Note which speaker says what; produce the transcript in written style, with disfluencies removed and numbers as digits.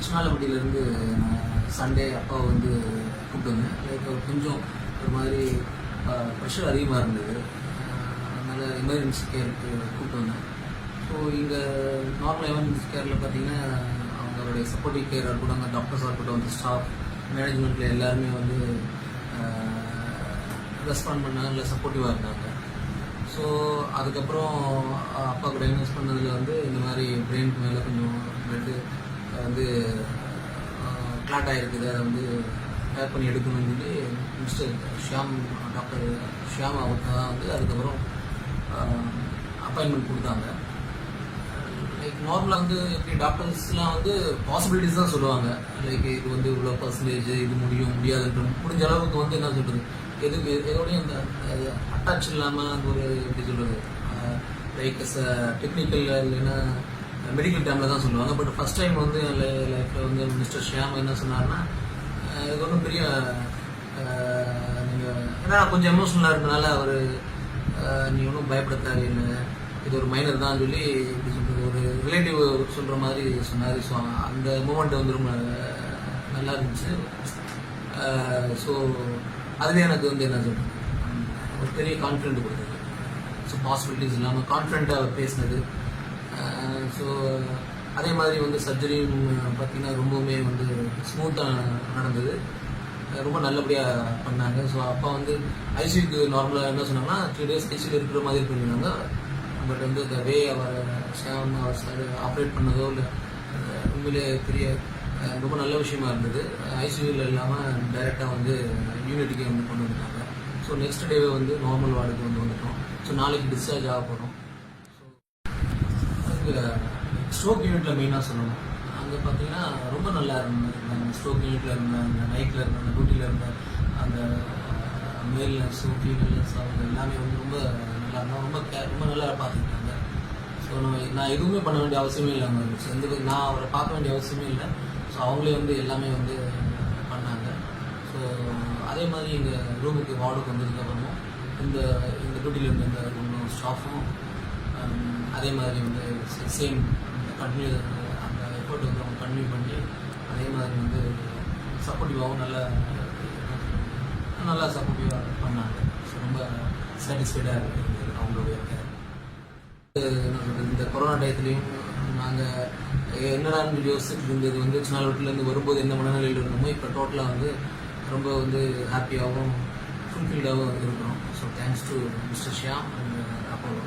Speaker 1: சின்னாலப்பட்டியிலேருந்து Sunday அப்பாவை வந்து கூப்பிட்டு வந்தேன். லைக் கொஞ்சம் ஒரு மாதிரி ப்ரெஷர் அதிகமாக இருந்தது. அதனால் எமர்ஜென்சி கேருக்கு கூப்பிட்டு வந்தேன். ஸோ இங்கே நார்மல் எமர்ஜென்சி கேரில் பார்த்தீங்கன்னா அவங்களுடைய சப்போர்ட்டிவ் கேராக இருக்கட்டும், டாக்டர்ஸாக இருக்கட்டும், வந்து ஸ்டாஃப் மேனேஜ்மெண்ட்டில் எல்லாருமே வந்து ரெஸ்பாண்ட் பண்ணாங்க, இல்லை சப்போர்ட்டிவாக இருந்தாங்க. ஸோ அதுக்கப்புறம் அப்பாவுக்கு டயக்னோஸ் பண்ணதில் வந்து இந்த மாதிரி பிரெயினுக்கு மேலே கொஞ்சம் பிளட்டு வந்து கிளாட் ஆகிருக்குது, அதை வந்து பேக் பண்ணி எடுக்கணும்னு சொல்லி மிஸ்டர் ஷியாம், டாக்டர் ஷியாம் அவங்க தான் வந்து அதுக்கப்புறம் அப்பாயின்மெண்ட் கொடுத்தாங்க. லைக் நார்மலாக வந்து எப்படி டாக்டர்ஸ்லாம் வந்து பாசிபிலிட்டிஸ் தான் சொல்லுவாங்க. லைக் இது வந்து இவ்வளோ பர்சன்டேஜ், இது முடியாதுன்ற முடிஞ்ச அளவுக்கு வந்து என்ன சொல்கிறது, எதோடையும் அந்த அட்டாச் இல்லாமல் அந்த ஒரு எப்படி சொல்கிறது, லைக் டெக்னிக்கல் இல்லைன்னா மெடிக்கல் டைமில் தான் சொல்லுவாங்க. பட் ஃபஸ்ட் டைம் வந்து லைஃப்பில் வந்து மிஸ்டர் ஷியாம் என்ன சொன்னார்னா, இது ஒன்றும் பெரிய நீங்கள் ஏன்னா கொஞ்சம் எமோஷனலாக இருக்கனால அவர் நீ ஒன்றும் பயப்பட தேவையில்லை, இது ஒரு மைனர் தான் சொல்லி எப்படி சொல்கிறது, ஒரு ரிலேட்டிவ் சொல்கிற மாதிரி சொன்னார். ஸோ அந்த மூமெண்ட் வந்து ரொம்ப நல்லா இருந்துச்சு. ஸோ அதுவே எனக்கு வந்து என்ன சொல்கிறது, ஒரு பெரிய கான்ஃபிடென்ட் கொடுத்தது. ஸோ பாசிபிலிட்டிஸ் இல்லாமல் கான்ஃபிடென்ட்டாக அவர் பேசினது. ஸோ அதே மாதிரி வந்து சர்ஜரியும் பார்த்திங்கன்னா ரொம்பவுமே வந்து ஸ்மூத்தாக நடந்தது, ரொம்ப நல்லபடியாக பண்ணாங்க. ஸோ அப்பா வந்து ஐசியூக்கு நார்மலாக என்ன சொன்னாங்கன்னா 3 days ஐசியூவில் இருக்கிற மாதிரி பண்ணியிருந்தாங்க. பட் வந்து இந்த வே அவர் ஷியாம் அவர் சார் ஆப்ரேட் பண்ணதோ இல்லை உண்மையிலே பெரிய ரொம்ப நல்ல விஷயமா இருந்தது. ஐசியூவில் இல்லாமல் டைரெக்டாக வந்து யூனிட்டுக்கே வந்து கொண்டு வந்துட்டாங்க. ஸோ நெக்ஸ்ட் டேவே வந்து நார்மல் வார்டுக்கு வந்து வந்துட்டோம். ஸோ நாளைக்கு டிஸ்சார்ஜ் ஆக போகிறோம். ஸோ அதுக்கு ஸ்ட்ரோக் யூனிட்டில் மெயினாக சொல்லணும். அங்கே பார்த்தீங்கன்னா ரொம்ப நல்லா இருந்தது. ஸ்ட்ரோக் யூனிட்டில் இருந்த அந்த நைட்டில் இருந்த அந்த டியூட்டியில் இருந்த அந்த மேல் நர்ஸு ஃபீமேல் நர்ஸ் அவங்க எல்லாமே வந்து ரொம்ப நல்லா இருந்தால் ரொம்ப நல்லா பார்த்துக்கிட்டாங்க. ஸோ நான் எதுவுமே பண்ண வேண்டிய அவசியமே இல்லை. அவங்க நான் அவரை பார்க்க வேண்டிய அவசியமே இல்லை. ஸோ அவங்களே வந்து எல்லாமே வந்து பண்ணாங்க. ஸோ அதே மாதிரி எங்கள் ரூமுக்கு வார்டுக்கு வந்ததுக்கப்புறமும் இந்த டியூட்டியில் இருந்த இந்த இன்னும் ஸ்டாஃபும் அதே மாதிரி வந்து சேம் கண்டினியூ அந்த எஃபர்ட் வந்து அவங்க கண்டினியூ பண்ணி அதே மாதிரி வந்து சப்போர்ட்டிவாகவும் நல்லா சப்போர்ட்டிவாக பண்ணாங்க. ஸோ ரொம்ப சாட்டிஸ்ஃபைடாக இருக்குது அவங்களுடைய இந்த கொரோனா டயத்துலேயும் நாங்கள் என்னடான்னு யோசிச்சுட்டு இருந்தது வந்து சின்னாலப்பட்டிலேருந்து வரும்போது என்ன மனநிலையில் இருந்தோமோ இப்போ டோட்டலாக வந்து ரொம்ப வந்து ஹாப்பியாகவும் ஃபுல்ஃபில்டாகவும் இருக்கிறோம். So thanks to mister Shyam and Apollo.